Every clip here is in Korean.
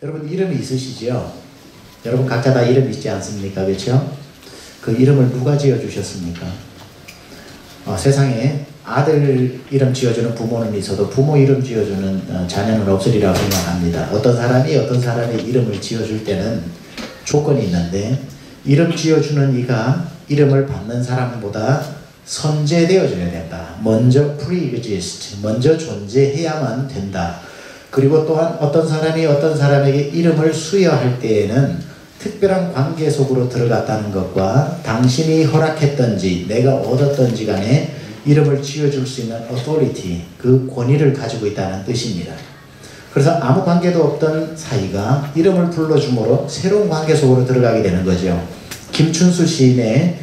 여러분 이름이 있으시죠? 여러분 각자 다 이름 있지 않습니까? 그렇죠? 그 이름을 누가 지어주셨습니까? 세상에 아들 이름 지어주는 부모는 있어도 부모 이름 지어주는 자녀는 없으리라고 생각합니다. 어떤 사람이 어떤 사람의 이름을 지어줄 때는 조건이 있는데, 이름 지어주는 이가 이름을 받는 사람보다 선제되어져야 된다. 먼저 pre-exist, 먼저 존재해야만 된다. 그리고 또한 어떤 사람이 어떤 사람에게 이름을 수여할 때에는 특별한 관계 속으로 들어갔다는 것과 당신이 허락했던지 내가 얻었던지 간에 이름을 지어줄 수 있는 authority, 그 권위를 가지고 있다는 뜻입니다. 그래서 아무 관계도 없던 사이가 이름을 불러줌으로 새로운 관계 속으로 들어가게 되는 거죠. 김춘수 시인의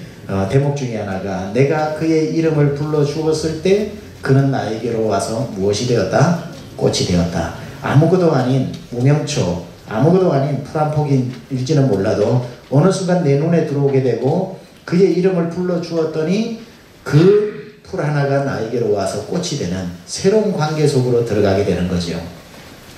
대목 중에 하나가, 내가 그의 이름을 불러주었을 때 그는 나에게로 와서 무엇이 되었다? 꽃이 되었다. 아무것도 아닌 무명초, 아무것도 아닌 풀 한 폭일지는 몰라도 어느 순간 내 눈에 들어오게 되고 그의 이름을 불러주었더니 그 풀 하나가 나에게로 와서 꽃이 되는 새로운 관계 속으로 들어가게 되는 거죠.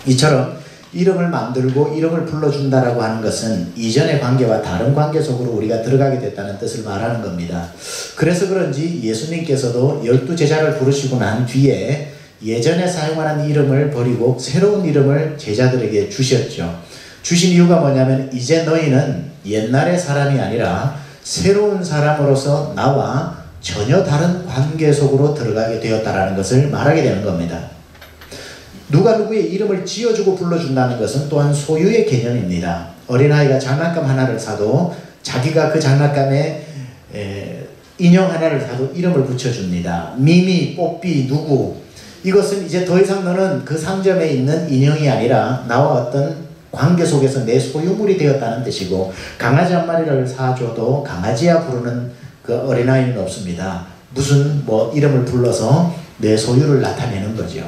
이처럼 이름을 만들고 이름을 불러준다라고 하는 것은 이전의 관계와 다른 관계 속으로 우리가 들어가게 됐다는 뜻을 말하는 겁니다. 그래서 그런지 예수님께서도 12제자를 부르시고 난 뒤에 예전에 사용하는 이름을 버리고 새로운 이름을 제자들에게 주셨죠. 주신 이유가 뭐냐면, 이제 너희는 옛날의 사람이 아니라 새로운 사람으로서 나와 전혀 다른 관계 속으로 들어가게 되었다라는 것을 말하게 되는 겁니다. 누가 누구의 이름을 지어주고 불러준다는 것은 또한 소유의 개념입니다. 어린아이가 장난감 하나를 사도 자기가 그 장난감에 인형 하나를 사도 이름을 붙여줍니다. 미미, 뽀삐, 누구. 이것은 이제 더 이상 너는 그 상점에 있는 인형이 아니라 나와 어떤 관계 속에서 내 소유물이 되었다는 뜻이고, 강아지 한 마리를 사줘도 강아지야 부르는 그 어린아이는 없습니다. 무슨 이름을 불러서 내 소유를 나타내는 거죠.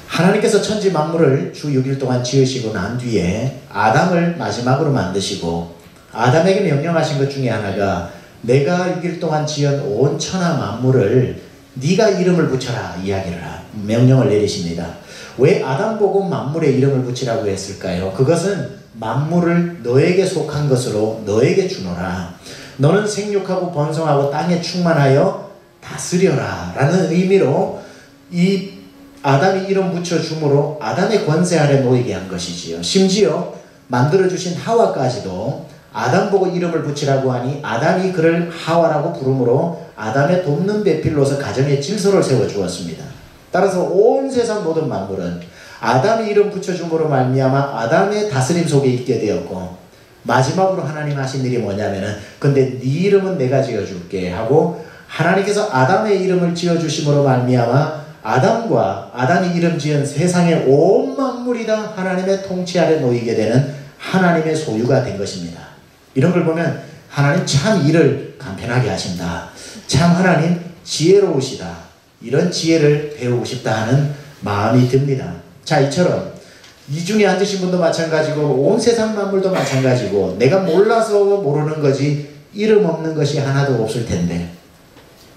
하나님께서 천지 만물을 주 6일 동안 지으시고 난 뒤에 아담을 마지막으로 만드시고, 아담에게 명령하신 것 중에 하나가 내가 6일 동안 지은 온 천하 만물을 네가 이름을 붙여라 이야기를 명령을 내리십니다. 왜 아담 보고 만물에 이름을 붙이라고 했을까요? 그것은 만물을 너에게 속한 것으로 너에게 주노라. 너는 생육하고 번성하고 땅에 충만하여 다스려라 라는 의미로 이 아담이 이름 붙여줌으로 아담의 권세 아래 놓이게 한 것이지요. 심지어 만들어주신 하와까지도 아담 보고 이름을 붙이라고 하니 아담이 그를 하와라고 부르므로 아담의 돕는 배필로서 가정의 질서를 세워주었습니다. 따라서 온 세상 모든 만물은 아담이 이름 붙여줌으로 말미암아 아담의 다스림 속에 있게 되었고, 마지막으로 하나님 하신 일이 뭐냐면은, 근데 네 이름은 내가 지어줄게 하고 하나님께서 아담의 이름을 지어주심으로 말미암아 아담과 아담이 이름 지은 세상의 온 만물이 다 하나님의 통치 아래 놓이게 되는 하나님의 소유가 된 것입니다. 이런 걸 보면 하나님 참 일을 간편하게 하신다. 참 하나님 지혜로우시다. 이런 지혜를 배우고 싶다 하는 마음이 듭니다. 자, 이처럼 이 중에 앉으신 분도 마찬가지고 온 세상 만물도 마찬가지고 내가 몰라서 모르는 거지 이름 없는 것이 하나도 없을 텐데,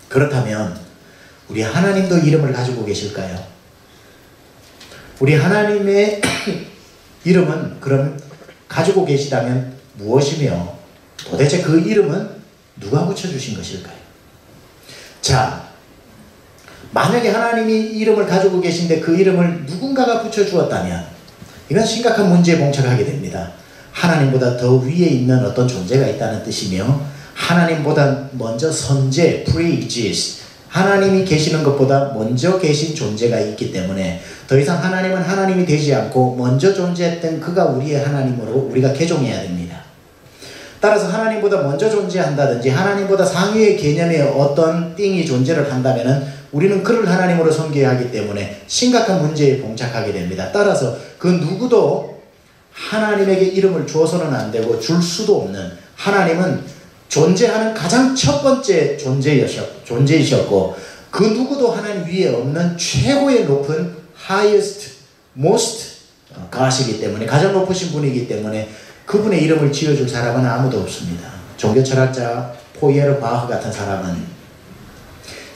그렇다면 우리 하나님도 이름을 가지고 계실까요? 우리 하나님의 이름은 그럼 가지고 계시다면 무엇이며 도대체 그 이름은 누가 붙여주신 것일까요? 자, 만약에 하나님이 이름을 가지고 계신데 그 이름을 누군가가 붙여주었다면 이건 심각한 문제에 봉착하게 됩니다. 하나님보다 더 위에 있는 어떤 존재가 있다는 뜻이며, 하나님보다 먼저 선제, pre-exist, 하나님이 계시는 것보다 먼저 계신 존재가 있기 때문에 더 이상 하나님은 하나님이 되지 않고 먼저 존재했던 그가 우리의 하나님으로 우리가 개종해야 됩니다. 따라서 하나님보다 먼저 존재한다든지 하나님보다 상위의 개념의 어떤 띵이 존재를 한다면은 우리는 그를 하나님으로 섬겨야 하기 때문에 심각한 문제에 봉착하게 됩니다. 따라서 그 누구도 하나님에게 이름을 주어서는 안 되고 줄 수도 없는, 하나님은 존재하는 가장 첫 번째 존재이셨고 그 누구도 하나님 위에 없는 최고의 높은 highest, most God이기 때문에, 가장 높으신 분이기 때문에 그분의 이름을 지어줄 사람은 아무도 없습니다. 종교철학자 포이에르 바흐 같은 사람은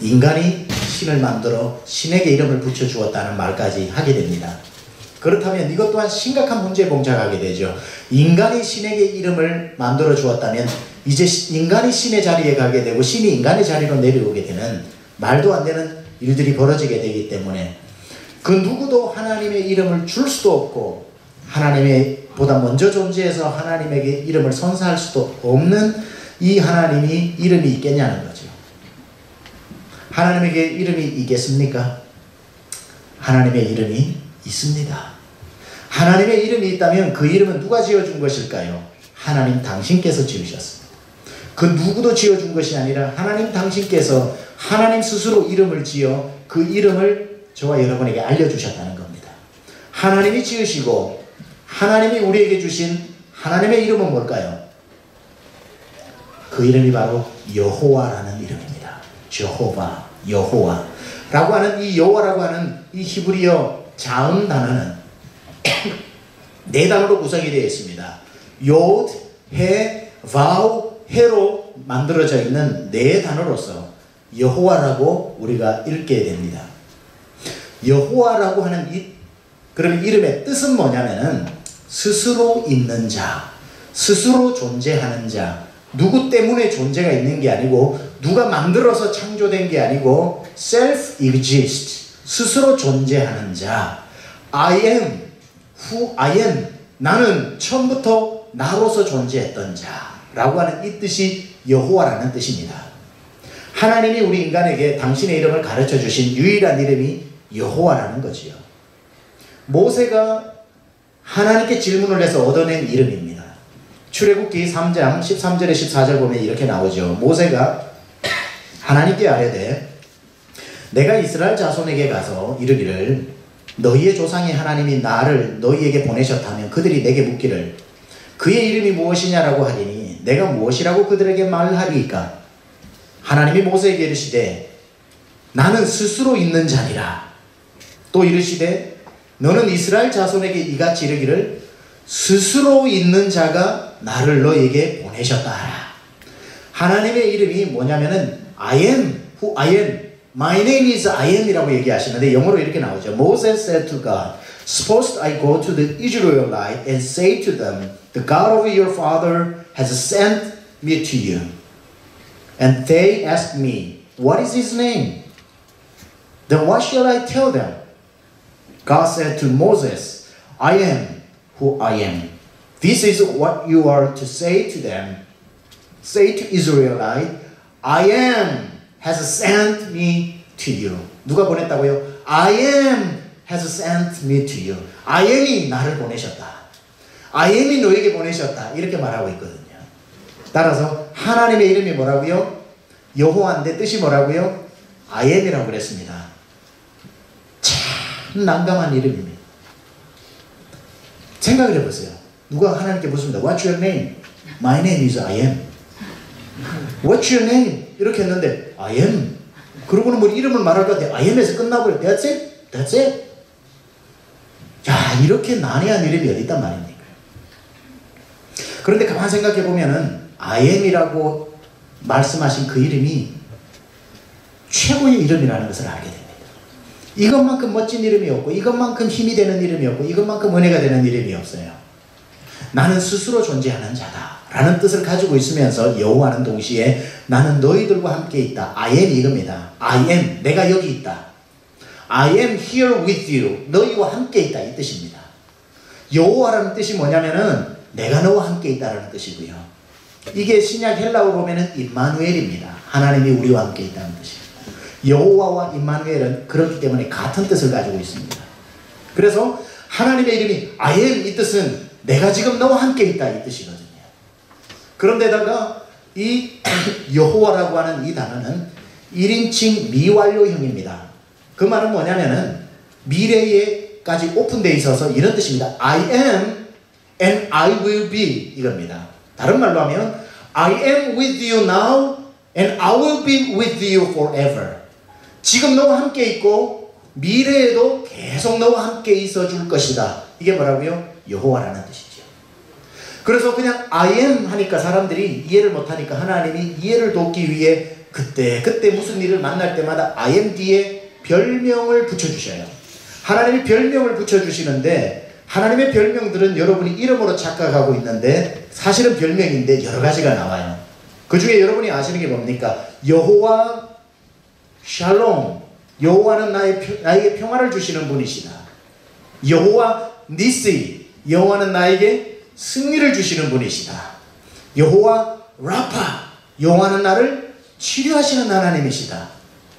인간이 신을 만들어 신에게 이름을 붙여주었다는 말까지 하게 됩니다. 그렇다면 이것 또한 심각한 문제에 봉착하게 되죠. 인간이 신에게 이름을 만들어 주었다면 이제 인간이 신의 자리에 가게 되고 신이 인간의 자리로 내려오게 되는 말도 안 되는 일들이 벌어지게 되기 때문에 그 누구도 하나님의 이름을 줄 수도 없고 하나님의 보다 먼저 존재해서 하나님에게 이름을 선사할 수도 없는 이 하나님이 이름이 있겠냐는 거죠. 하나님에게 이름이 있겠습니까? 하나님의 이름이 있습니다. 하나님의 이름이 있다면 그 이름은 누가 지어준 것일까요? 하나님 당신께서 지으셨습니다. 그 누구도 지어준 것이 아니라 하나님 당신께서 하나님 스스로 이름을 지어 그 이름을 저와 여러분에게 알려주셨다는 겁니다. 하나님이 지으시고 하나님이 우리에게 주신 하나님의 이름은 뭘까요? 그 이름이 바로 여호와라는 이름입니다. 여호와, 여호와라고 하는 이 여호와라고 하는 이 히브리어 자음 단어는 네 단어로 구성이 되어 있습니다. 요드, 해, 바우, 해로 만들어져 있는 네 단어로서 여호와라고 우리가 읽게 됩니다. 여호와라고 하는 그런 이름의 뜻은 뭐냐면은 스스로 있는 자, 스스로 존재하는 자, 누구 때문에 존재가 있는 게 아니고 누가 만들어서 창조된 게 아니고 self-exist, 스스로 존재하는 자. I am who I am, 나는 처음부터 나로서 존재했던 자라고 하는 이 뜻이 여호와라는 뜻입니다. 하나님이 우리 인간에게 당신의 이름을 가르쳐 주신 유일한 이름이 여호와라는 거지요. 모세가 하나님께 질문을 해서 얻어낸 이름입니다. 출애굽기 3장 13절에 14절 보면 이렇게 나오죠. 모세가 하나님께 아뢰되 내가 이스라엘 자손에게 가서 이르기를 너희의 조상의 하나님이 나를 너희에게 보내셨다면 그들이 내게 묻기를 그의 이름이 무엇이냐라고 하리니 내가 무엇이라고 그들에게 말하리이까? 하나님이 모세에게 이르시되 나는 스스로 있는 자니라. 또 이르시되 너는 이스라엘 자손에게 이같이 이르기를 스스로 있는 자가 나를 너에게 보내셨다 하라. 하나님의 이름이 뭐냐면은 I am who I am, my name is I am 이라고 얘기하시는데 영어로 이렇게 나오죠. Moses said to God, Suppose I go to the Israelites and say to them, The God of your father has sent me to you. And they ask me, What is his name? Then what shall I tell them? God said to Moses, I am who I am. This is what you are to say to them. Say to Israelite, I am has sent me to you. 누가 보냈다고요? I am has sent me to you. I am이 나를 보내셨다. I am이 너에게 보내셨다. 이렇게 말하고 있거든요. 따라서 하나님의 이름이 뭐라고요? 여호와인데 뜻이 뭐라고요? I am이라고 그랬습니다. 참 난감한 이름입니다. 생각을 해보세요. 누가 하나님께 묻습니다. What's your name? My name is I am. What's your name? 이렇게 했는데 I am. 그러고는 뭐 이름을 말할 것 같아. I am에서 끝나버려. That's it? That's it? 야, 이렇게 난해한 이름이 어디 있단 말입니까? 그런데 가만 생각해 보면은 I am이라고 말씀하신 그 이름이 최고의 이름이라는 것을 알게 됩니다. 이것만큼 멋진 이름이 없고 이것만큼 힘이 되는 이름이 없고 이것만큼 은혜가 되는 이름이 없어요. 나는 스스로 존재하는 자다 라는 뜻을 가지고 있으면서 여호와는 동시에 나는 너희들과 함께 있다. I am 이겁니다. I am, 내가 여기 있다. I am here with you, 너희와 함께 있다 이 뜻입니다. 여호와라는 뜻이 뭐냐면은 내가 너와 함께 있다라는 뜻이고요. 이게 신약 헬라어로 보면은 임마누엘입니다. 하나님이 우리와 함께 있다는 뜻이에요. 여호와와 임마누엘은 그렇기 때문에 같은 뜻을 가지고 있습니다. 그래서 하나님의 이름이 I am 이 뜻은 내가 지금 너와 함께 있다 이 뜻이거든요. 그런데다가 이 여호와라고 하는 이 단어는 1인칭 미완료형입니다. 그 말은 뭐냐면은 미래에까지 오픈되어 있어서 이런 뜻입니다. I am and I will be 이겁니다. 다른 말로 하면 I am with you now and I will be with you forever. 지금 너와 함께 있고 미래에도 계속 너와 함께 있어 줄 것이다. 이게 뭐라고요? 여호와라는 뜻이죠. 그래서 그냥 I am 하니까 사람들이 이해를 못하니까 하나님이 이해를 돕기 위해 그때 무슨 일을 만날 때마다 I am 뒤에 별명을 붙여주셔요. 하나님이 별명을 붙여주시는데 하나님의 별명들은 여러분이 이름으로 착각하고 있는데 사실은 별명인데 여러 가지가 나와요. 그 중에 여러분이 아시는 게 뭡니까? 여호와 샬롬, 여호와는 나에게 평화를 주시는 분이시다. 여호와 니시, 여호와는 나에게 승리를 주시는 분이시다. 여호와 라파, 여호와는 나를 치료하시는 하나님이시다.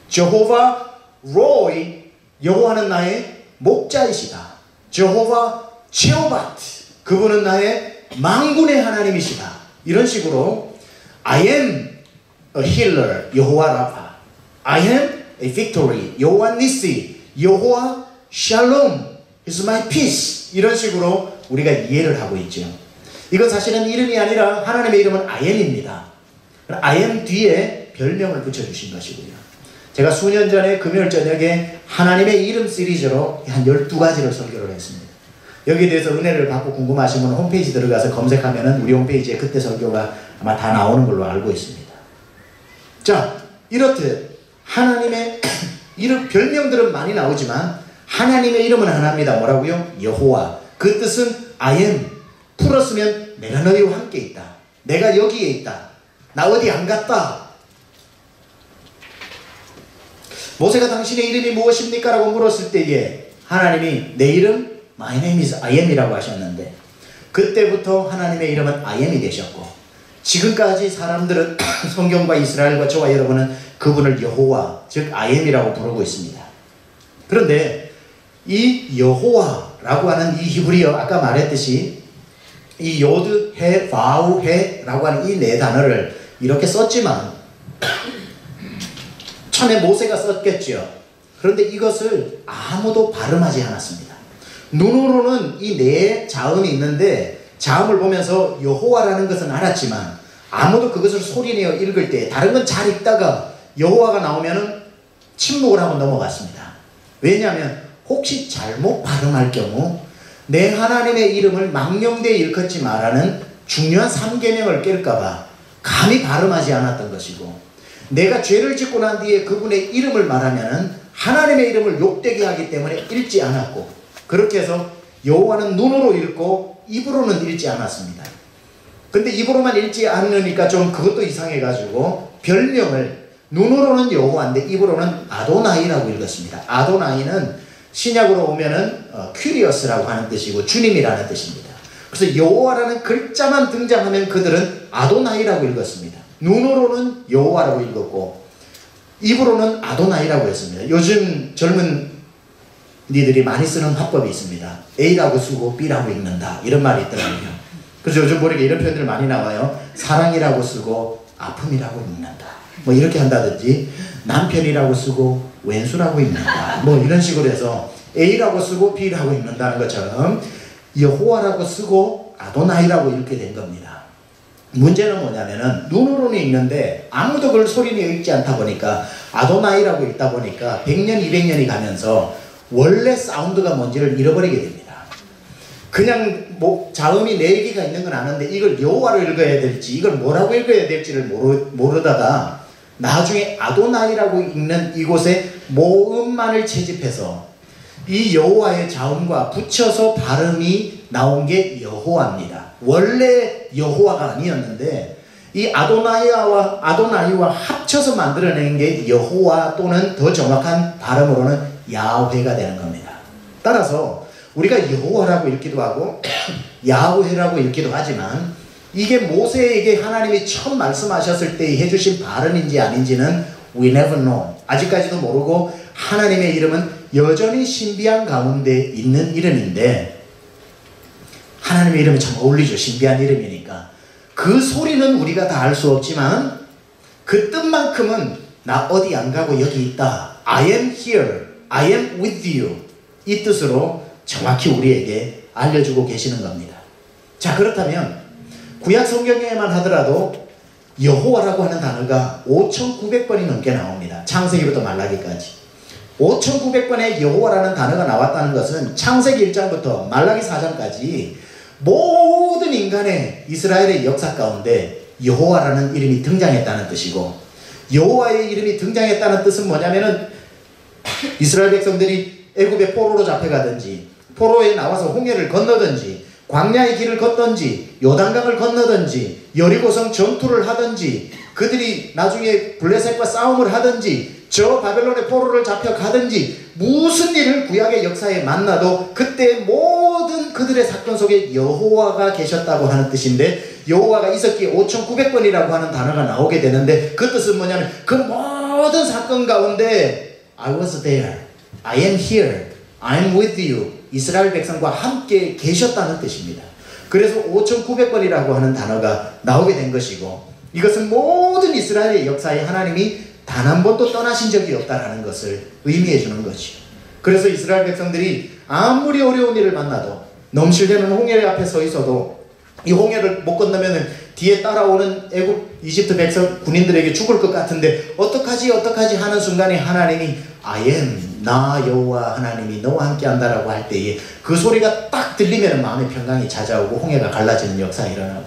제호바 로이, 여호와는 나의 목자이시다. 제호바 체오바트, 그분은 나의 만군의 하나님이시다. 이런 식으로 I am a healer, 여호와 라파. I am a victory, 여호와 니시, 여호와 샬롬, is my peace. 이런 식으로 우리가 이해를 하고 있죠. 이건 사실은 이름이 아니라 하나님의 이름은 I am입니다. I am 뒤에 별명을 붙여주신 것이고요. 제가 수년 전에 금요일 저녁에 하나님의 이름 시리즈로 한 12가지를 설교를 했습니다. 여기에 대해서 은혜를 받고 궁금하신 분은 홈페이지 들어가서 검색하면 우리 홈페이지에 그때 설교가 아마 다 나오는 걸로 알고 있습니다. 자, 이렇듯 하나님의 이름, 별명들은 많이 나오지만 하나님의 이름은 하나입니다. 뭐라고요? 여호와. 그 뜻은 I am. 풀었으면 내가 너희와 함께 있다. 내가 여기에 있다. 나 어디 안 갔다. 모세가 당신의 이름이 무엇입니까? 라고 물었을 때에 하나님이 내 이름 My name is I am이라고 하셨는데 그때부터 하나님의 이름은 I am이 되셨고 지금까지 사람들은 성경과 이스라엘과 저와 여러분은 그분을 여호와 즉 I am이라고 부르고 있습니다. 그런데 이 여호와라고 하는 이 히브리어 아까 말했듯이 이 요드, 해, 바우, 해라고 하는 이 네 단어를 이렇게 썼지만 처음에 모세가 썼겠죠. 그런데 이것을 아무도 발음하지 않았습니다. 눈으로는 이 네 자음이 있는데 자음을 보면서 여호와라는 것은 알았지만 아무도 그것을 소리내어 읽을 때 다른 건 잘 읽다가 여호와가 나오면은 침묵을 하고 넘어갔습니다. 왜냐하면 혹시 잘못 발음할 경우 내 하나님의 이름을 망령되이 일컫지 말라는 중요한 3계명을 깰까봐 감히 발음하지 않았던 것이고 내가 죄를 짓고 난 뒤에 그분의 이름을 말하면은 하나님의 이름을 욕되게 하기 때문에 읽지 않았고 그렇게 해서 여호와는 눈으로 읽고 입으로는 읽지 않았습니다. 근데 입으로만 읽지 않으니까 좀 그것도 이상해가지고 별명을 눈으로는 여호와인데 입으로는 아도나이라고 읽었습니다. 아도나이는 신약으로 오면은 큐리어스라고 하는 뜻이고 주님이라는 뜻입니다. 그래서 여호와라는 글자만 등장하면 그들은 아도나이라고 읽었습니다. 눈으로는 여호와라고 읽었고 입으로는 아도나이라고 했습니다. 요즘 젊은 니들이 많이 쓰는 화법이 있습니다. A라고 쓰고 B라고 읽는다 이런 말이 있더라고요. 그래서 요즘 보니까 이런 표현들 많이 나와요. 사랑이라고 쓰고 아픔이라고 읽는다 뭐 이렇게 한다든지 남편이라고 쓰고 왼수라고 읽는다 뭐 이런 식으로 해서 A라고 쓰고 B라고 읽는다는 것처럼 여호와라고 쓰고 아도나이라고 읽게 된 겁니다. 문제는 뭐냐면은 눈으로는 읽는데 아무도 그걸 소리내어 읽지 않다 보니까 아도나이라고 읽다 보니까 100년 200년이 가면서 원래 사운드가 뭔지를 잃어버리게 됩니다. 그냥 뭐 자음이 4개가 있는 건 아는데 이걸 여호와로 읽어야 될지 이걸 뭐라고 읽어야 될지를 모르다가 나중에 아도나이라고 읽는 이곳에 모음만을 채집해서 이 여호와의 자음과 붙여서 발음이 나온 게 여호와입니다. 원래 여호와가 아니었는데 이 아도나이와 합쳐서 만들어낸 게 여호와 또는 더 정확한 발음으로는 야훼가 되는 겁니다. 따라서 우리가 여호와라고 읽기도 하고 야훼라고 읽기도 하지만 이게 모세에게 하나님이 처음 말씀하셨을 때 해주신 발음인지 아닌지는 we never know. 아직까지도 모르고 하나님의 이름은 여전히 신비한 가운데 있는 이름인데 하나님의 이름이 참 어울리죠. 신비한 이름이니까. 그 소리는 우리가 다 알 수 없지만 그 뜻만큼은 나 어디 안 가고 여기 있다. I am here. I am with you. 이 뜻으로 정확히 우리에게 알려주고 계시는 겁니다. 자, 그렇다면 구약 성경에만 하더라도 여호와라고 하는 단어가 5,900번이 넘게 나옵니다. 창세기부터 말라기까지. 5,900번의 여호와라는 단어가 나왔다는 것은 창세기 1장부터 말라기 4장까지 모든 인간의 이스라엘의 역사 가운데 여호와라는 이름이 등장했다는 뜻이고 여호와의 이름이 등장했다는 뜻은 뭐냐면은 이스라엘 백성들이 애굽의 포로로 잡혀가든지 포로에 나와서 홍해를 건너든지 광야의 길을 걷든지 요단강을 건너든지 여리고성 전투를 하든지 그들이 나중에 블레셋과 싸움을 하든지 저 바벨론의 포로를 잡혀가든지 무슨 일을 구약의 역사에 만나도 그때 모든 그들의 사건 속에 여호와가 계셨다고 하는 뜻인데, 여호와가 이석기 5900번이라고 하는 단어가 나오게 되는데 그 뜻은 뭐냐면 그 모든 사건 가운데 I was there, I am here, I am with you, 이스라엘 백성과 함께 계셨다는 뜻입니다. 그래서 5900번이라고 하는 단어가 나오게 된 것이고, 이것은 모든 이스라엘의 역사에 하나님이 단 한 번도 떠나신 적이 없다라는 것을 의미해 주는 것이요. 그래서 이스라엘 백성들이 아무리 어려운 일을 만나도, 넘실대는 홍해 앞에 서 있어도 이 홍해를 못 건너면 뒤에 따라오는 애굽 이집트 백성 군인들에게 죽을 것 같은데 어떡하지 하는 순간에 하나님이 I am, 나 여호와 하나님이 너와 함께 한다라고 할 때에 그 소리가 딱 들리면 마음의 평강이 찾아오고 홍해가 갈라지는 역사가 일어나고,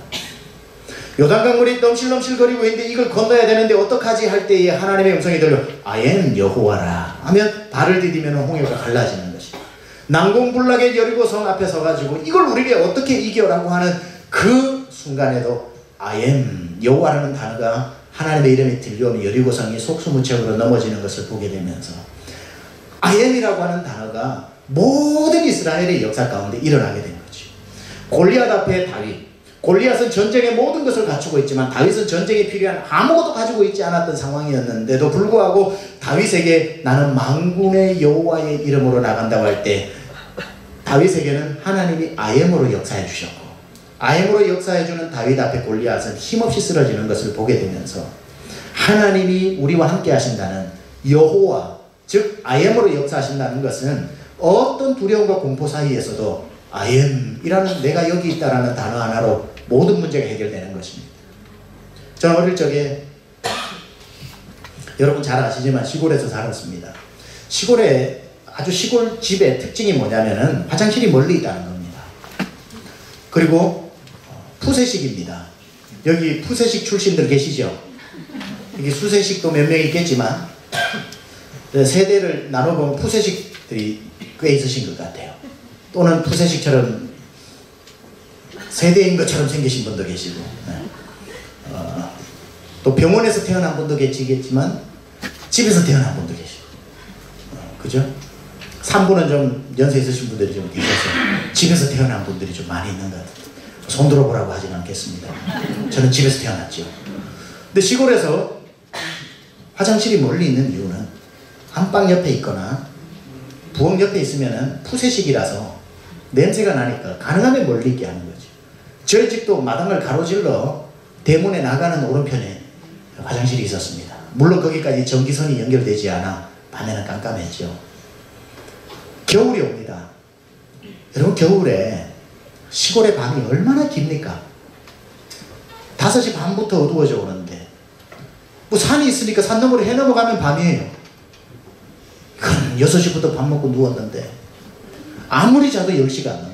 요단강물이 넘실넘실거리고 있는데 이걸 건너야 되는데 어떡하지 할 때에 하나님의 음성이 들려 I am 여호와라 하면 발을 디디면 홍해가 갈라지는 것이다. 난공불락의 여리고성 앞에 서가지고 이걸 우리가 어떻게 이겨라고 하는 그 순간에도 I am 여호와라는 단어가 하나님의 이름이 들려오면 여리고성이 속수무책으로 넘어지는 것을 보게 되면서 I am이라고 하는 단어가 모든 이스라엘의 역사 가운데 일어나게 된 거지. 골리앗 앞에 다윗, 골리앗은 전쟁의 모든 것을 갖추고 있지만 다윗은 전쟁에 필요한 아무것도 가지고 있지 않았던 상황이었는데도 불구하고 다윗에게 나는 만군의 여호와의 이름으로 나간다고 할 때 다윗에게는 하나님이 I am으로 역사해 주셨고, I am으로 역사해 주는 다윗 앞에 골리앗은 힘없이 쓰러지는 것을 보게 되면서 하나님이 우리와 함께 하신다는 여호와, 즉 I am으로 역사하신다는 것은 어떤 두려움과 공포 사이에서도 I am 이라는 내가 여기 있다라는 단어 하나로 모든 문제가 해결되는 것입니다. 저는 어릴 적에 여러분 잘 아시지만 시골에서 살았습니다. 시골에 아주 시골 집의 특징이 뭐냐면은 화장실이 멀리 있다는 겁니다. 그리고 푸세식입니다. 여기 푸세식 출신들 계시죠? 여기 수세식도 몇 명 있겠지만 세대를 나눠보면 푸세식들이 꽤 있으신 것 같아요. 또는 푸세식처럼 세대인 것처럼 생기신 분도 계시고, 또 병원에서 태어난 분도 계시겠지만 집에서 태어난 분도 계시고, 그죠? 3분은 좀 연세 있으신 분들이 좀 계셔서 집에서 태어난 분들이 좀 많이 있는 것 같아요. 손 들어보라고 하진 않겠습니다. 저는 집에서 태어났죠. 근데 시골에서 화장실이 멀리 있는 이유는 안방 옆에 있거나 부엌 옆에 있으면은 푸세식이라서 냄새가 나니까 가능하면 멀리 있게 하는 거지. 저희 집도 마당을 가로질러 대문에 나가는 오른편에 화장실이 있었습니다. 물론 거기까지 전기선이 연결되지 않아 밤에는 깜깜했죠. 겨울이 옵니다. 여러분, 겨울에 시골의 밤이 얼마나 깁니까? 5시 반부터 어두워져 오는데 뭐 산이 있으니까 산 너머로 해 넘어가면 밤이에요. 그럼 6시부터 밥 먹고 누웠는데 아무리 자도 10시가 안 넘어.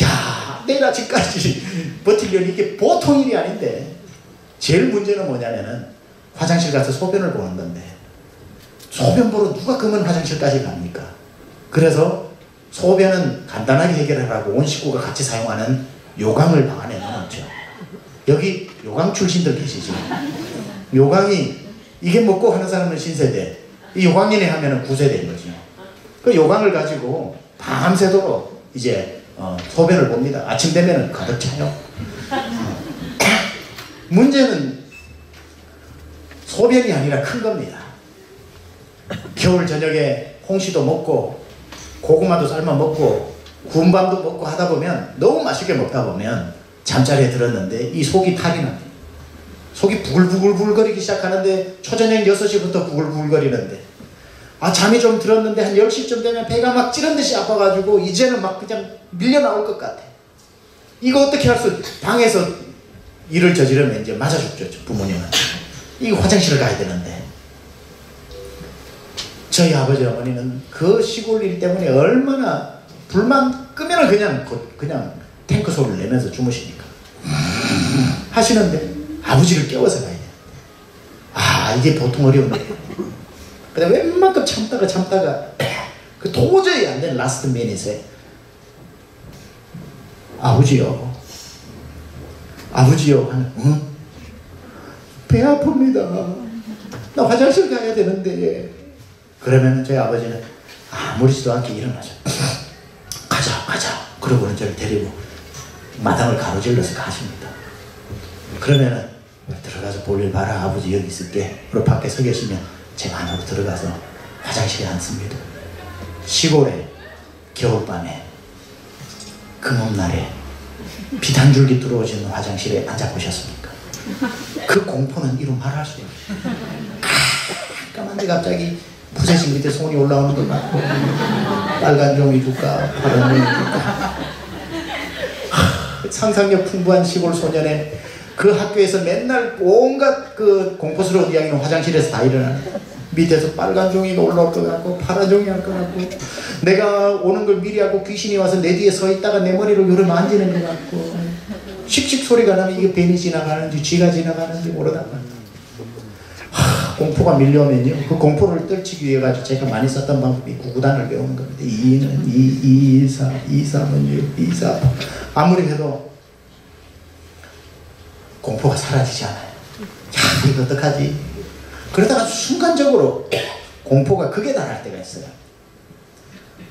야, 내일 아침까지 버티려니 이게 보통 일이 아닌데, 제일 문제는 뭐냐면은 화장실 가서 소변을 보는 건데 소변 보러 누가 그만 화장실까지 갑니까? 그래서 소변은 간단하게 해결하라고 온 식구가 같이 사용하는 요강을 방 안에 넣어놓죠. 여기 요강 출신들 계시죠? 요강이 이게 먹고 하는 사람은 신세대, 이 요강인에 하면은 9세대인 거죠. 그 요강을 가지고 밤새도록 이제 소변을 봅니다. 아침 되면은 가득 차요. 문제는 소변이 아니라 큰 겁니다. 겨울 저녁에 홍시도 먹고 고구마도 삶아 먹고 구운 밥도 먹고 하다 보면, 너무 맛있게 먹다 보면 잠자리에 들었는데 이 속이 탈이 납니다. 속이 부글부글부글거리기 시작하는데 초저녁 6시부터 부글부글거리는데, 잠이 좀 들었는데 한 10시쯤 되면 배가 막 찌른듯이 아파가지고 이제는 막 그냥 밀려 나올 것 같아. 이거 어떻게 할 수, 방에서 일을 저지르면 이제 맞아 죽죠, 부모님은. 이거 화장실을 가야 되는데. 저희 아버지 어머니는 그 시골 일 때문에 얼마나 불만 끄면은 그냥 탱크 소리를 내면서 주무시니까 하시는데 아버지를 깨워서 가야 돼. 이게 보통 어려운 거예요. 그다음에 웬만큼 참다가 그 도저히 안 되는 라스트 미닛에 아버지요, 아버지요 하는, 응? 배 아픕니다. 나 화장실 가야 되는데. 그러면 저희 아버지는 아무렇지도 않게 일어나죠. 가자. 그러고는 저를 데리고 마당을 가로질러서 가십니다. 그러면은 들어가서 볼일 봐라, 아버지 여기 있을게. 그리고 밖에 서 계시면 제가 안으로 들어가서 화장실에 앉습니다. 시골에 겨울밤에 금음날에 빛 한 줄기 들어오지 않는 화장실에 앉아보셨습니까? 그 공포는 이루 말할 수 없어요. 깜깜한데 갑자기 부채식 밑에 손이 올라오는 것 같고, 빨간 종이 줄까 파란 종이 줄까. 상상력 풍부한 시골 소년의 그 학교에서 맨날 온갖 그 공포스러운 이야기는 화장실에서 다 일어나는 거야. 밑에서 빨간 종이가 올라올 것 같고 파란 종이 할 것 같고, 내가 오는 걸 미리 알고 귀신이 와서 내 뒤에 서 있다가 내 머리를 요래 만지는 것 같고, 씩씩 소리가 나면 이게 뱀이 지나가는지 쥐가 지나가는지 모르다가 공포가 밀려오면요, 그 공포를 떨치기 위해 가지고 제가 많이 썼던 방법이 구구단을 배우는 겁니다. 2는 2, 2, 4, 2, 3은 6, 2, 4. 아무리 해도 공포가 사라지지 않아요. 야, 이거 어떡하지? 그러다가 순간적으로 공포가 극에 달할 때가 있어요.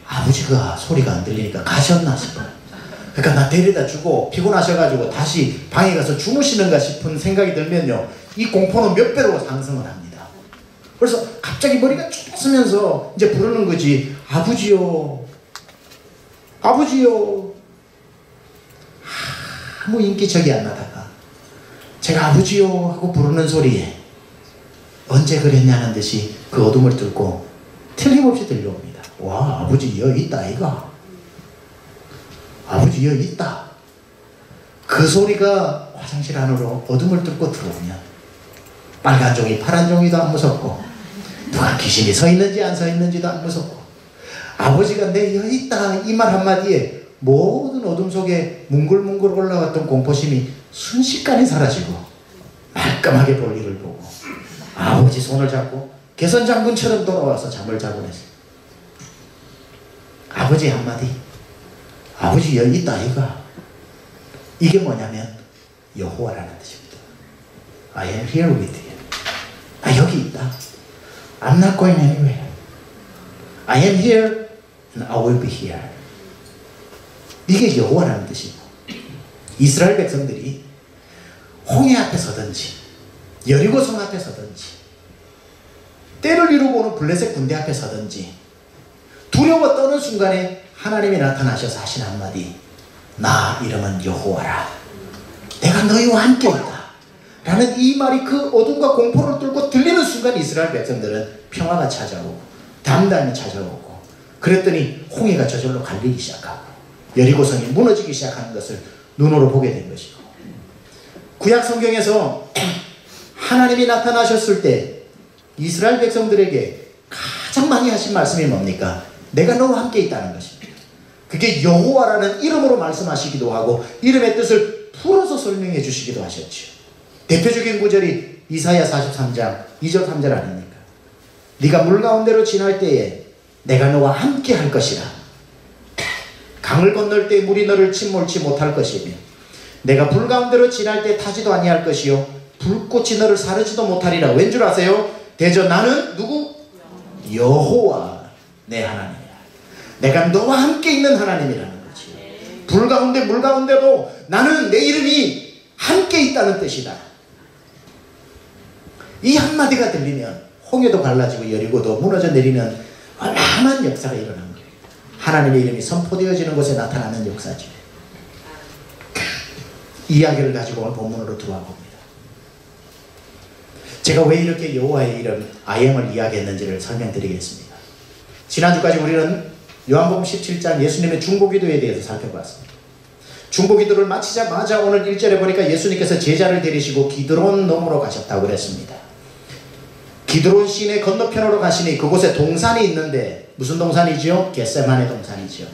아버지가 소리가 안 들리니까 가셨나 싶어요. 그러니까 나 데려다 주고 피곤하셔가지고 다시 방에 가서 주무시는가 싶은 생각이 들면요, 이 공포는 몇 배로 상승을 합니다. 그래서 갑자기 머리가 쭉 쓰면서 이제 부르는 거지. 아버지요, 아버지요. 아무 인기척이 안 나다가 제가 아버지요 하고 부르는 소리에 언제 그랬냐는 듯이 그 어둠을 뚫고 틀림없이 들려옵니다. 와, 아버지 여기 있다 이가. 아버지 여기 있다. 그 소리가 화장실 안으로 어둠을 뚫고 들어오면 빨간 종이 파란 종이도 안 무섭고, 누가 귀신이 서 있는지 안 서 있는지도 안 무섭고, 아버지가 내 여기 있다 이 말 한마디에 모든 어둠 속에 뭉글뭉글 올라왔던 공포심이 순식간에 사라지고 말끔하게 볼일을 보고 아버지 손을 잡고 개선장군처럼 돌아와서 잠을 자고 했어요. 아버지 한마디, 아버지 여기 있다 이가. 이게 뭐냐면 여호와라는 뜻입니다. I am here with you. 나 여기 있다. I'm not going anywhere. I am here and I will be here. 이게 여호와라는 뜻이고, 이스라엘 백성들이 홍해 앞에 서든지 여리고성 앞에 서든지 때를 이루고 오는 블레셋 군대 앞에 서든지 두려워 떠는 순간에 하나님이 나타나셔서 하신 한마디, 나 이름은 여호와라. 내가 너희와 함께 있다. 라는 이 말이 그 어둠과 공포를 뚫고 들리는 순간 이스라엘 백성들은 평화가 찾아오고 담담이 찾아오고, 그랬더니 홍해가 저절로 갈리기 시작하고 여리고성이 무너지기 시작하는 것을 눈으로 보게 된 것이고, 구약 성경에서 하나님이 나타나셨을 때 이스라엘 백성들에게 가장 많이 하신 말씀이 뭡니까? 내가 너와 함께 있다는 것입니다. 그게 여호와라는 이름으로 말씀하시기도 하고 이름의 뜻을 풀어서 설명해 주시기도 하셨죠. 대표적인 구절이 이사야 43장 2절 3절 아닙니까? 네가 물 가운데로 지날 때에 내가 너와 함께 할 것이라. 강을 건널 때 물이 너를 침몰치 못할 것이며 내가 불 가운데로 지날 때 타지도 아니할 것이요 불꽃이 너를 사르지도 못하리라. 왠 줄 아세요? 대저 나는 누구? 여호와 내 하나님이라. 내가 너와 함께 있는 하나님이라는 거지. 불 가운데 물 가운데도 나는 내 이름이 함께 있다는 뜻이다. 이 한마디가 들리면 홍해도 갈라지고 여리고도 무너져 내리는 어마어마한 역사가 일어난 거예요. 하나님의 이름이 선포되어지는 곳에 나타나는 역사죠. 이야기를 가지고 오늘 본문으로 들어와 봅니다. 제가 왜 이렇게 여호와의 이름 아엠을 이야기했는지를 설명드리겠습니다. 지난주까지 우리는 요한복음 17장 예수님의 중보기도에 대해서 살펴봤습니다. 중보기도를 마치자마자 오늘 1절에 보니까 예수님께서 제자를 데리시고 기드론 너머로 가셨다고 그랬습니다. 기드론 시내 건너편으로 가시니 그곳에 동산이 있는데 무슨 동산이지요? 겟세마네 동산이지요.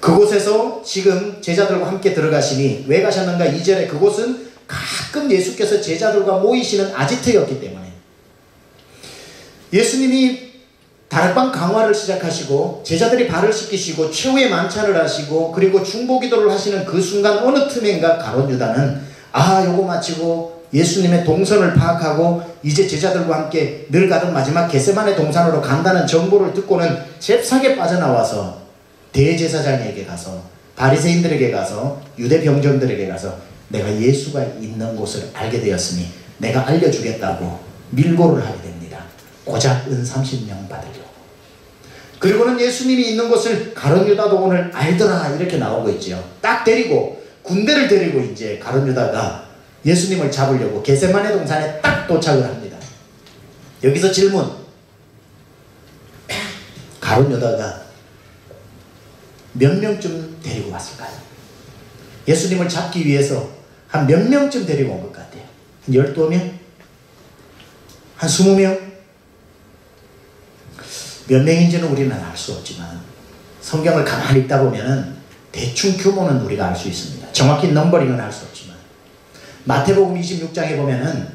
그곳에서 지금 제자들과 함께 들어가시니 왜 가셨는가? 2절에 그곳은 가끔 예수께서 제자들과 모이시는 아지트였기 때문에 예수님이 다락방 강화를 시작하시고 제자들이 발을 씻기시고 최후의 만찬을 하시고 그리고 중보기도를 하시는 그 순간 어느 틈엔가 가룟 유다는 요거 마치고 예수님의 동선을 파악하고 이제 제자들과 함께 늘 가던 마지막 겟세마네 동산으로 간다는 정보를 듣고는 잽싸게 빠져나와서 대제사장에게 가서 바리새인들에게 가서 유대 병정들에게 가서 내가 예수가 있는 곳을 알게 되었으니 내가 알려주겠다고 밀고를 하게 됩니다. 고작 은 30명 받으려고. 그리고는 예수님이 있는 곳을 가룟 유다도 오늘 알더라 이렇게 나오고 있죠. 딱 데리고 군대를 데리고 이제 가룟 유다가 예수님을 잡으려고 겟세마네 동산에 딱 도착을 합니다. 여기서 질문. 가룟 유다가 몇 명쯤 데리고 왔을까요? 예수님을 잡기 위해서 한 몇 명쯤 데리고 온 것 같아요? 한 12명? 한 20명? 몇 명인지는 우리는 알 수 없지만 성경을 가만히 읽다 보면 대충 규모는 우리가 알 수 있습니다. 정확히 넘버링은 알 수 없지만 마태복음 26장에 보면은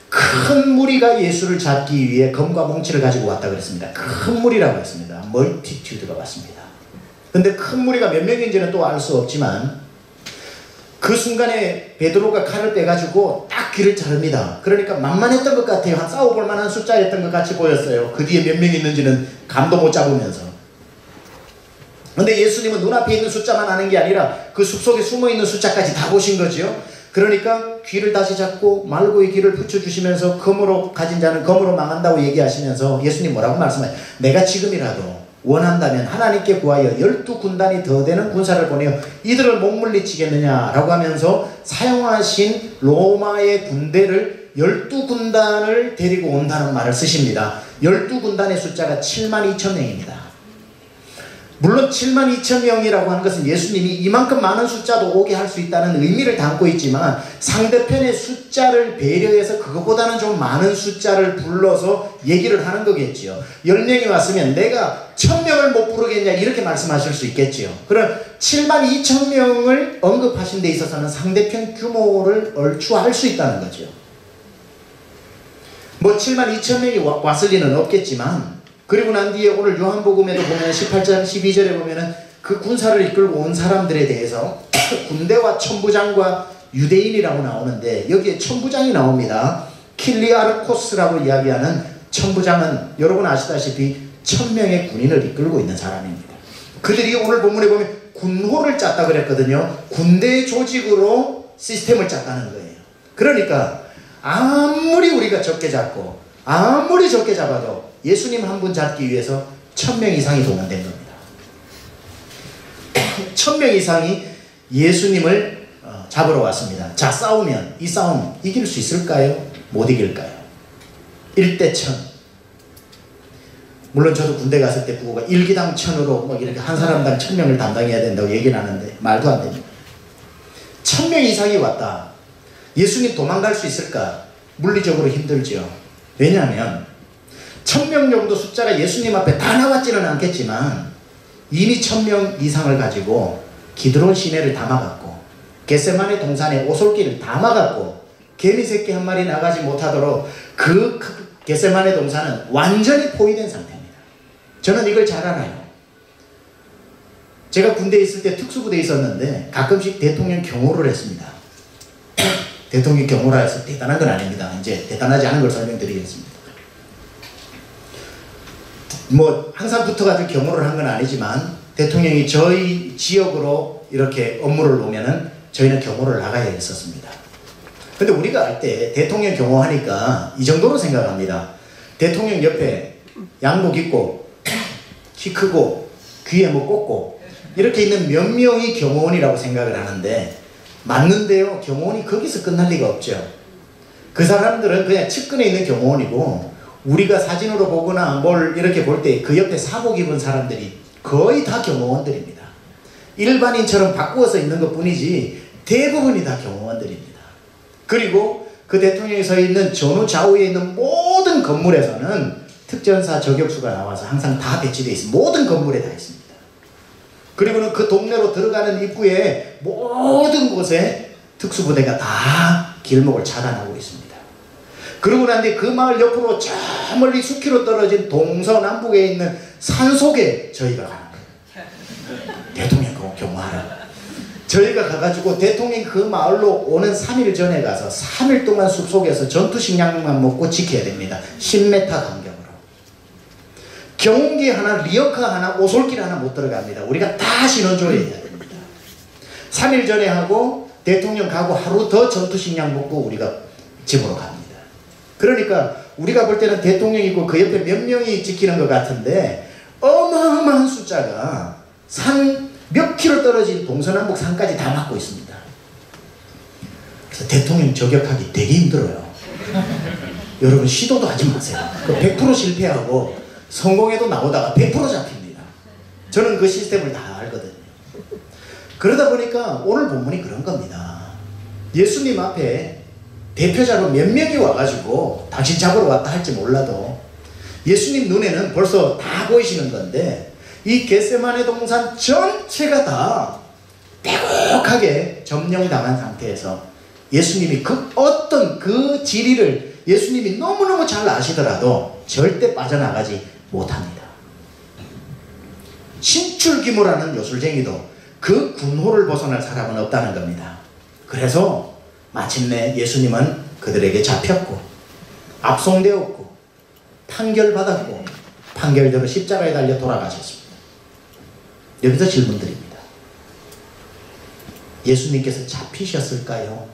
큰 무리가 예수를 잡기 위해 검과 몽치를 가지고 왔다 그랬습니다. 큰 무리라고 했습니다. 멀티튜드가 왔습니다. 근데 큰 무리가 몇 명인지는 또 알 수 없지만 그 순간에 베드로가 칼을 빼가지고 딱 귀를 자릅니다. 그러니까 만만했던 것 같아요. 한 싸워볼 만한 숫자였던 것 같이 보였어요. 그 뒤에 몇 명 있는지는 감도 못 잡으면서. 근데 예수님은 눈앞에 있는 숫자만 아는 게 아니라 그 숲속에 숨어있는 숫자까지 다 보신 거죠. 그러니까 귀를 다시 잡고 말고의 귀를 붙여주시면서 검으로 가진 자는 검으로 망한다고 얘기하시면서 예수님 뭐라고 말씀하세요? 내가 지금이라도 원한다면 하나님께 구하여 12군단이 더 되는 군사를 보내어 이들을 못 물리치겠느냐라고 하면서 사용하신 로마의 군대를 12군단을 데리고 온다는 말을 쓰십니다. 12군단의 숫자가 72,000명입니다. 물론 72,000명이라고 하는 것은 예수님이 이만큼 많은 숫자도 오게 할 수 있다는 의미를 담고 있지만 상대편의 숫자를 배려해서 그것보다는 좀 많은 숫자를 불러서 얘기를 하는 거겠지요. 10명이 왔으면 내가 1000명을 못 부르겠냐 이렇게 말씀하실 수 있겠지요. 그럼 72,000명을 언급하신 데 있어서는 상대편 규모를 얼추 알 수 있다는 거죠. 뭐 72,000명이 왔을 리는 없겠지만 그리고 난 뒤에 오늘 요한복음에도 보면 18장 12절에 보면은 그 군사를 이끌고 온 사람들에 대해서 군대와 천부장과 유대인이라고 나오는데 여기에 천부장이 나옵니다. 킬리아르코스라고 이야기하는 천부장은 여러분 아시다시피 1000명의 군인을 이끌고 있는 사람입니다. 그들이 오늘 본문에 보면 군호를 짰다 그랬거든요. 군대 조직으로 시스템을 짰다는 거예요. 그러니까 아무리 우리가 적게 잡고 아무리 적게 잡아도 예수님 한 분 잡기 위해서 1000명 이상이 동원된 겁니다. 1000명 이상이 예수님을 잡으러 왔습니다. 자, 싸우면 이 싸움 이길 수 있을까요? 못 이길까요? 1대 1000. 물론 저도 군대 갔을 때 부고가 1기당 1000으로 뭐 이렇게 한 사람당 1000명을 담당해야 된다고 얘기는 하는데 말도 안 됩니다. 1000명 이상이 왔다. 예수님 도망갈 수 있을까? 물리적으로 힘들죠. 왜냐하면 1000명 정도 숫자가 예수님 앞에 다 나왔지는 않겠지만 이미 1000명 이상을 가지고 기드론 시내를 다 막았고 겟세마네 동산에 오솔길을 다 막았고 개미 새끼 한 마리 나가지 못하도록 그 겟세마네 동산은 완전히 포위된 상태입니다. 저는 이걸 잘 알아요. 제가 군대에 있을 때 특수부대에 있었는데 가끔씩 대통령 경호를 했습니다. 대통령 경호라 해서 대단한 건 아닙니다. 이제 대단하지 않은 걸 설명드리겠습니다. 뭐 항상 붙어가지고 경호를 한 건 아니지만 대통령이 저희 지역으로 이렇게 업무를 오면은 저희는 경호를 나가야 했었습니다. 근데 우리가 할 때 대통령 경호하니까 이 정도로 생각합니다. 대통령 옆에 양복 입고 키 크고 귀에 뭐 꽂고 이렇게 있는 몇 명이 경호원이라고 생각을 하는데 맞는데요. 경호원이 거기서 끝날 리가 없죠. 그 사람들은 그냥 측근에 있는 경호원이고 우리가 사진으로 보거나 뭘 이렇게 볼 때 그 옆에 사복 입은 사람들이 거의 다 경호원들입니다. 일반인처럼 바꾸어서 있는 것 뿐이지 대부분이 다 경호원들입니다. 그리고 그 대통령이 서 있는 전후 좌우에 있는 모든 건물에서는 특전사 저격수가 나와서 항상 다 배치되어 있습니다. 모든 건물에 다 있습니다. 그리고는 그 동네로 들어가는 입구에 모든 곳에 특수부대가 다 길목을 차단하고 있습니다. 그러고 난 뒤에 그 마을 옆으로 저 멀리 수키로 떨어진 동서남북에 있는 산속에 저희가 가는 거예요. 대통령 경호하러. 저희가 가가지고 대통령 그 마을로 오는 3일 전에 가서 3일 동안 숲속에서 전투식량만 먹고 지켜야 됩니다. 10m 간격으로. 경운기 하나, 리어카 하나, 오솔길 하나 못 들어갑니다. 우리가 다 신원조회해야 됩니다. 3일 전에 하고 대통령 가고 하루 더 전투식량 먹고 우리가 집으로 갑니다. 그러니까 우리가 볼 때는 대통령이고 그 옆에 몇 명이 지키는 것 같은데 어마어마한 숫자가 산 몇 킬로 떨어진 동서남북 산까지 다 막고 있습니다. 그래서 대통령 저격하기 되게 힘들어요. 여러분 시도도 하지 마세요. 100% 실패하고 성공해도 나오다가 100% 잡힙니다. 저는 그 시스템을 다 알거든요. 그러다 보니까 오늘 본문이 그런 겁니다. 예수님 앞에 대표자로 몇 명이 와가지고 당신 잡으러 왔다 할지 몰라도 예수님 눈에는 벌써 다 보이시는 건데 이 겟세마네 동산 전체가 다 빼곡하게 점령당한 상태에서 예수님이 그 어떤 그 지리를 예수님이 너무너무 잘 아시더라도 절대 빠져나가지 못합니다. 신출귀몰하는 요술쟁이도 그 군호를 벗어날 사람은 없다는 겁니다. 그래서 마침내 예수님은 그들에게 잡혔고 압송되었고 판결받았고 판결대로 십자가에 달려 돌아가셨습니다. 여기서 질문드립니다. 예수님께서 잡히셨을까요?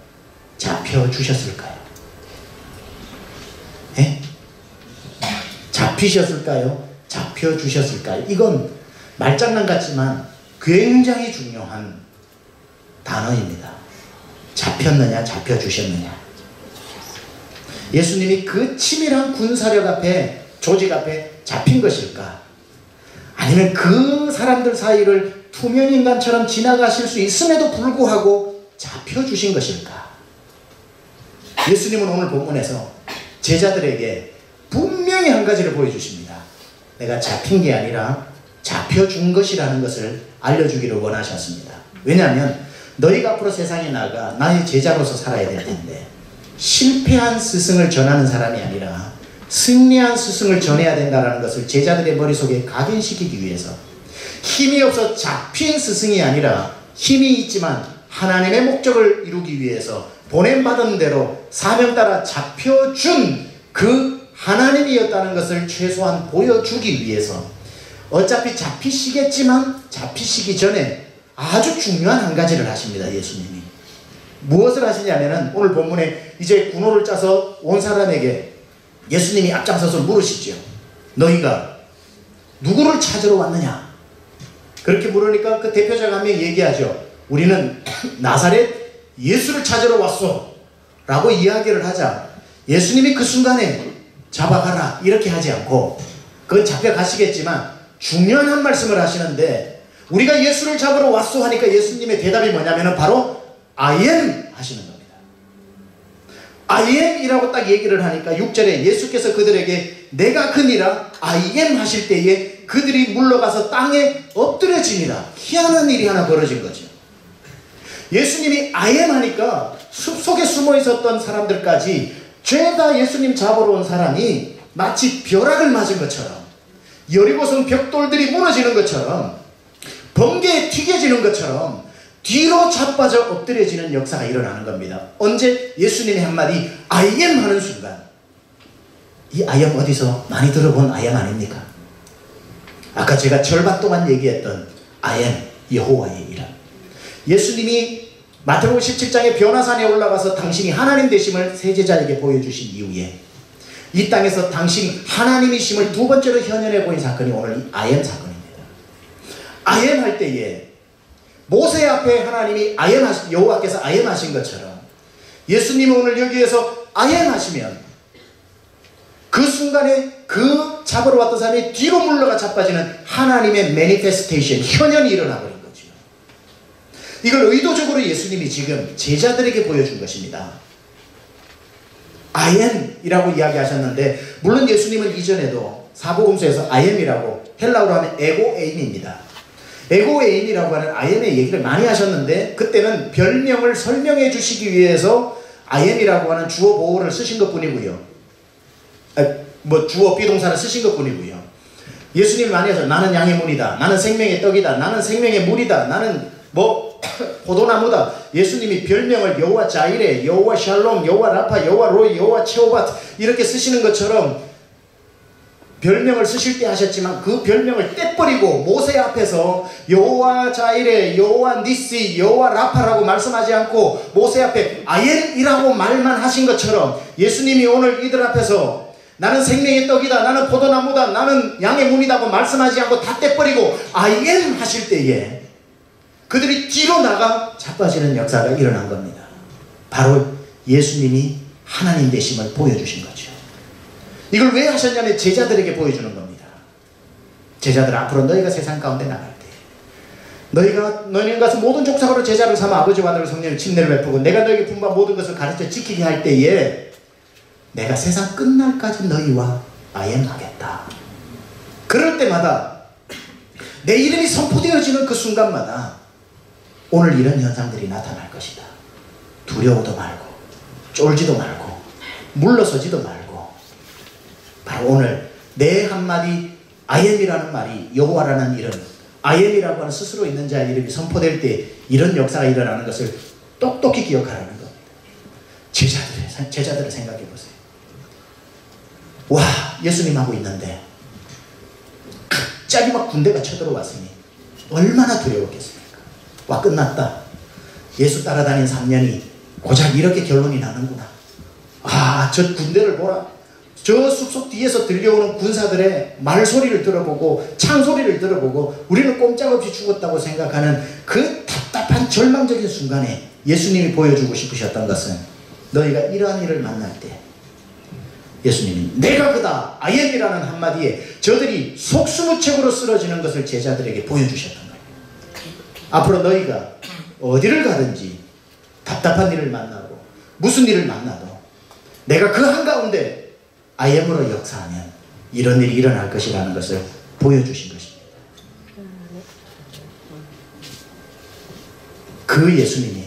잡혀주셨을까요? 예? 잡히셨을까요? 잡혀주셨을까요? 이건 말장난 같지만 굉장히 중요한 단어입니다. 잡혔느냐 잡혀주셨느냐. 예수님이 그 치밀한 군사력 앞에 조직 앞에 잡힌 것일까? 아니면 그 사람들 사이를 투명인간처럼 지나가실 수 있음에도 불구하고 잡혀주신 것일까? 예수님은 오늘 본문에서 제자들에게 분명히 한 가지를 보여주십니다. 내가 잡힌 게 아니라 잡혀준 것이라는 것을 알려주기를 원하셨습니다. 왜냐하면 너희가 앞으로 세상에 나가 나의 제자로서 살아야 될 텐데 실패한 스승을 전하는 사람이 아니라 승리한 스승을 전해야 된다는 것을 제자들의 머릿속에 각인시키기 위해서 힘이 없어 잡힌 스승이 아니라 힘이 있지만 하나님의 목적을 이루기 위해서 보냄받은 대로 사명 따라 잡혀준 그 하나님이었다는 것을 최소한 보여주기 위해서 어차피 잡히시겠지만 잡히시기 전에 아주 중요한 한 가지를 하십니다. 예수님이 무엇을 하시냐면은 오늘 본문에 이제 군호를 짜서 온 사람에게 예수님이 앞장서서 물으시죠. 너희가 누구를 찾으러 왔느냐? 그렇게 물으니까 그 대표자가 한 명 얘기하죠. 우리는 나사렛 예수를 찾으러 왔소 라고 이야기를 하자 예수님이 그 순간에 잡아가라 이렇게 하지 않고 그건 잡혀가시겠지만 중요한 한 말씀을 하시는데 우리가 예수를 잡으러 왔소 하니까 예수님의 대답이 뭐냐면 바로 I am 하시는 겁니다. I am 이라고 딱 얘기를 하니까 6절에 예수께서 그들에게 내가 그니라 I am 하실 때에 그들이 물러가서 땅에 엎드려지니라. 희한한 일이 하나 벌어진 거죠. 예수님이 I am 하니까 숲속에 숨어 있었던 사람들까지 죄다 예수님 잡으러 온 사람이 마치 벼락을 맞은 것처럼 여리고성 벽돌들이 무너지는 것처럼 번개에 튀겨지는 것처럼 뒤로 자빠져 엎드려지는 역사가 일어나는 겁니다. 언제? 예수님의 한마디 I am 하는 순간. 이 I am 어디서 많이 들어본 I am 아닙니까? 아까 제가 절반 동안 얘기했던 I am 여호와의 이름. 예수님이 마태복음 17장에 변화산에 올라가서 당신이 하나님 되심을 세 제자에게 보여주신 이후에 이 땅에서 당신이 하나님이심을 두 번째로 현현해 보인 사건이 오늘 이 I am 사건입니다. I am 할 때에 모세 앞에 하나님이 I am 여호와께서 I am 하신 것처럼 예수님이 오늘 여기에서 I am 하시면 그 순간에 그 잡으러 왔던 사람이 뒤로 물러가 자빠지는 하나님의 매니페스테이션, 현현이 일어나버린 거죠. 이걸 의도적으로 예수님이 지금 제자들에게 보여준 것입니다. I am 이라고 이야기하셨는데 물론 예수님은 이전에도 사복음서에서 I am이라고 헬라어로 하면 에고에임입니다. 에고에임이라고 하는 I am의 얘기를 많이 하셨는데 그때는 별명을 설명해 주시기 위해서 I am이라고 하는 주어 보호를 쓰신 것 뿐이고요. 뭐 주어 비동사를 쓰신 것뿐이고요. 예수님이 많이 해서 나는 양의 문이다, 나는 생명의 떡이다, 나는 생명의 물이다, 나는 뭐 포도나무다. 예수님이 별명을 여호와 자이레, 여호와 샬롬, 여호와 라파, 여호와 로이, 여호와 체오바트 이렇게 쓰시는 것처럼 별명을 쓰실 때 하셨지만 그 별명을 떼버리고 모세 앞에서 여호와 자이레, 여호와 니시, 여호와 라파라고 말씀하지 않고 모세 앞에 아옌이라고 말만 하신 것처럼 예수님이 오늘 이들 앞에서 나는 생명의 떡이다, 나는 포도나무다, 나는 양의 문이다고 말씀하지 않고 다 떼버리고 아옌 하실 때에 그들이 뒤로 나가 자빠지는 역사가 일어난 겁니다. 바로 예수님이 하나님 되심을 보여주신 거죠. 이걸 왜 하셨냐면 제자들에게 보여주는 겁니다. 제자들 앞으로 너희가 세상 가운데 나갈 때 너희는 가서 모든 족속으로 제자를 삼아 아버지와 아들 성령의 침례를 베푸고 내가 너희에게 분부한 모든 것을 가르쳐 지키게 할 때에 내가 세상 끝날까지 너희와 아엠하겠다. 그럴 때마다 내 이름이 선포되어지는 그 순간마다 오늘 이런 현상들이 나타날 것이다. 두려워도 말고 쫄지도 말고 물러서지도 말고 바로 오늘 내 한마디 아엠이라는 말이 여호와라는 이름, 아엠이라고 하는 스스로 있는 자의 이름이 선포될 때 이런 역사가 일어나는 것을 똑똑히 기억하라는 겁니다. 제자들을 생각해 보세요. 와, 예수님하고 있는데 갑자기 막 군대가 쳐들어왔으니 얼마나 두려웠겠습니까? 와, 끝났다. 예수 따라다닌 3년이 고작 이렇게 결론이 나는구나. 아, 저 군대를 보라. 저 숲속 뒤에서 들려오는 군사들의 말소리를 들어보고 창소리를 들어보고 우리는 꼼짝없이 죽었다고 생각하는 그 답답한 절망적인 순간에 예수님이 보여주고 싶으셨던 것은 너희가 이러한 일을 만날 때 예수님이 내가 그다 아엠이라는 한마디에 저들이 속수무책으로 쓰러지는 것을 제자들에게 보여주셨던 거예요. 앞으로 너희가 어디를 가든지 답답한 일을 만나고 무슨 일을 만나도 내가 그 한가운데 아엠으로 역사하면 이런 일이 일어날 것이라는 것을 보여주신 것입니다. 그 예수님이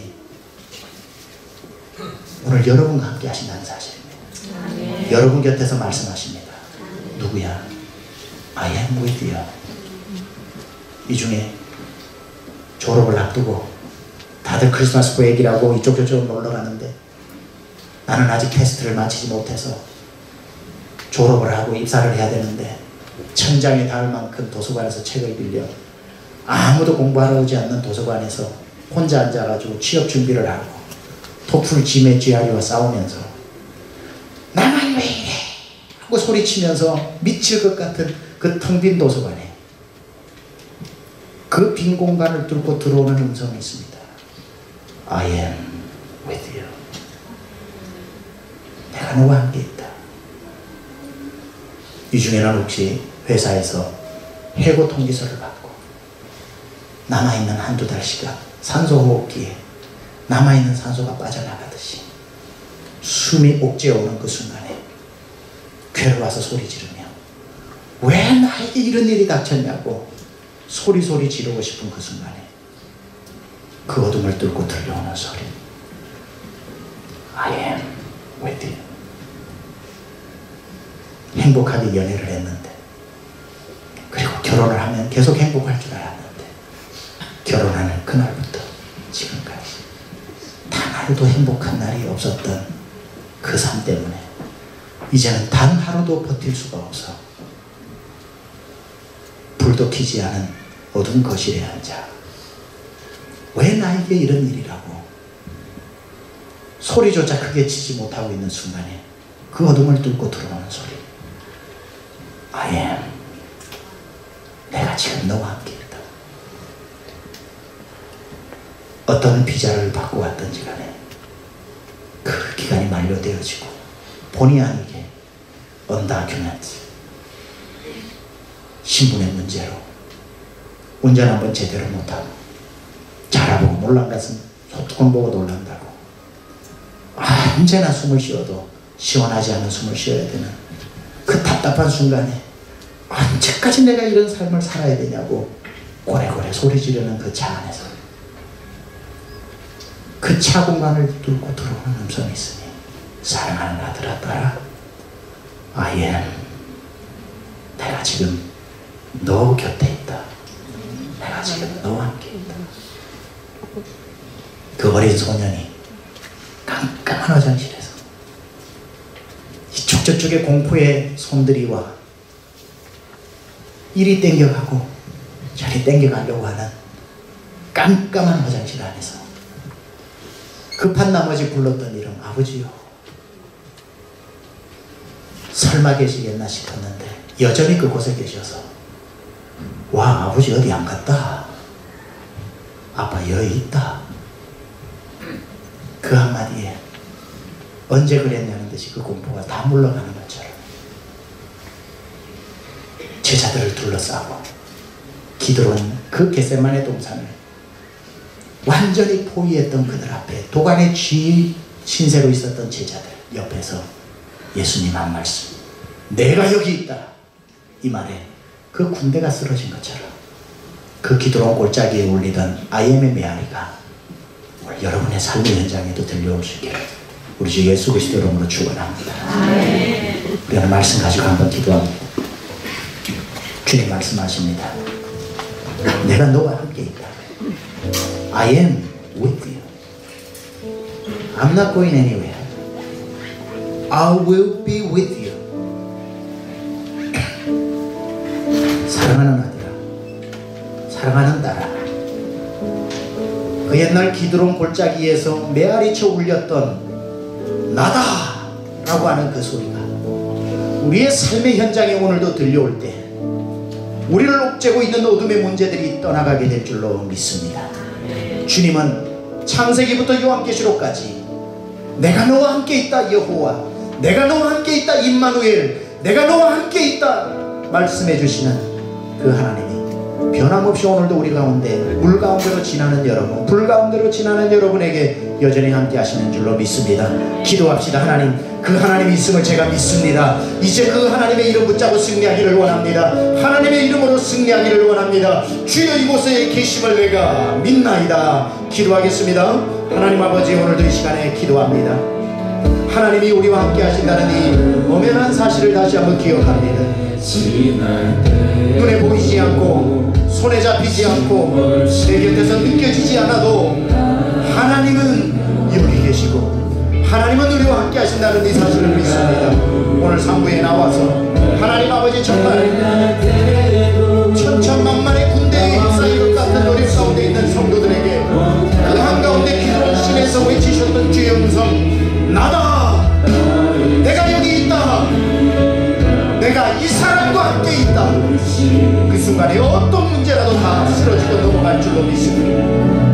오늘 여러분과 함께 하신다는 사실입니다. 네. 여러분 곁에서 말씀하십니다. 누구야? I am with you. 이 중에 졸업을 앞두고 다들 크리스마스 브레이크라고 이쪽 저쪽 놀러 가는데 나는 아직 테스트를 마치지 못해서 졸업을 하고 입사를 해야 되는데 천장에 닿을 만큼 도서관에서 책을 빌려 아무도 공부하러 오지 않는 도서관에서 혼자 앉아가지고 취업 준비를 하고 토플 GMAT GRE와 싸우면서 나만 왜 이래 하고 소리치면서 미칠 것 같은 그 텅 빈 도서관에 그 빈 공간을 뚫고 들어오는 음성이 있습니다. I am with you. 내가 너와 함께 있다. 이 중에는 혹시 회사에서 해고 통지서를 받고 남아있는 한두 달 시간 산소호흡기에 남아있는 산소가 빠져나가듯이 숨이 옥죄어오는 그 순간에 괴로워서 소리 지르며 왜 나에게 이런 일이 닥쳤냐고 소리 지르고 싶은 그 순간에 그 어둠을 뚫고 들려오는 소리 I am with you. 행복하게 연애를 했는데 그리고 결혼을 하면 계속 행복할 줄 알았는데 결혼하는 그날부터 지금까지 단 하루도 행복한 날이 없었던 그 삶 때문에 이제는 단 하루도 버틸 수가 없어 불도 켜지 않은 어두운 거실에 앉아 왜 나에게 이런 일이라고 소리조차 크게 치지 못하고 있는 순간에 그 어둠을 뚫고 들어오는 소리 I am. 내가 지금 너와 함께 있다. 어떤 비자를 받고 왔든지 간에 그 기간이 만료되어지고 본의 아니게 언다큐멘트 신분의 문제로 운전 한번 제대로 못하고 잘하고 몰란 것은 소뚜껑 보고 놀란다고 언제나 숨을 쉬어도 시원하지 않은 숨을 쉬어야 되는 그 답답한 순간에 언제까지 내가 이런 삶을 살아야 되냐고 고래고래 소리 지르는 그 차 안에서 그 차 공간을 뚫고 들어오는 음성이 있으니 사랑하는 아들아 딸아 I am. 내가 지금 너 곁에 있다. 내가 지금 너와 함께 있다. 그 어린 소년이 깜깜한 화장실에서 이쪽 저쪽의 공포의 손들이와 이리 땡겨가고 저리 땡겨가려고 하는 깜깜한 화장실 안에서 급한 나머지 불렀던 이름 아버지요. 설마 계시겠나 싶었는데 여전히 그곳에 계셔서 와 아버지 어디 안 갔다. 아빠 여기 있다. 그 한마디에 언제 그랬냐는 듯이 그 공포가 다 물러가는 것처럼 제자들을 둘러싸고 기드론 그 겟세마네 동산을 완전히 포위했던 그들 앞에 도간의 쥐 신세로 있었던 제자들 옆에서 예수님 한 말씀, 내가 여기 있다. 이 말에 그 군대가 쓰러진 것처럼 그 기드론 골짜기에 울리던 IM의 메아리가 오늘 여러분의 삶의 현장에도 들려올 수 있기를 우리 주 예수 그리스도 이름으로 축원합니다. 우리는 말씀 가지고 한번 기도합니다. 주님 말씀하십니다. 내가 너와 함께 있다. I am with you. I'm not going anywhere. I will be with you. 사랑하는 아들아, 사랑하는 딸아, 그 옛날 기드론 골짜기에서 메아리쳐 울렸던 나다 라고 하는 그 소리가 우리의 삶의 현장에 오늘도 들려올 때 우리를 옥죄고 있는 어둠의 문제들이 떠나가게 될 줄로 믿습니다. 주님은 창세기부터 요한계시록까지 내가 너와 함께 있다 여호와, 내가 너와 함께 있다 임마누엘, 내가 너와 함께 있다 말씀해 주시는 그 하나님이 변함없이 오늘도 우리 가운데 물 가운데로 지나는 여러분, 불 가운데로 지나는 여러분에게 여전히 함께 하시는 줄로 믿습니다. 기도합시다. 하나님, 그 하나님이 있음을 제가 믿습니다. 이제 그 하나님의 이름 붙잡고 승리하기를 원합니다. 하나님의 이름으로 승리하기를 원합니다. 주여 이곳에 계심을 내가 믿나이다. 기도하겠습니다. 하나님 아버지, 오늘도 이 시간에 기도합니다. 하나님이 우리와 함께 하신다는 이 엄연한 사실을 다시 한번 기억합니다. 눈에 보이지 않고 손에 잡히지 않고 내 곁에서 느껴지지 않아도 하나님은 여기 계시고 하나님은 우리와 함께 하신다는 이 사실을 믿습니다. 오늘 3부에 나와서 하나님 아버지 정말 천천만만의 군대의 행사인 것 같은 노력 가운데 있는 성도들에게 그 한가운데 기도를 신에서 외치셨던 주의 음성, 나다! 내가 여기 있다! 내가 이 사람과 함께 있다. 그 순간에 어떤 문제라도 다 쓰러지고 넘어갈 줄로 믿습니다.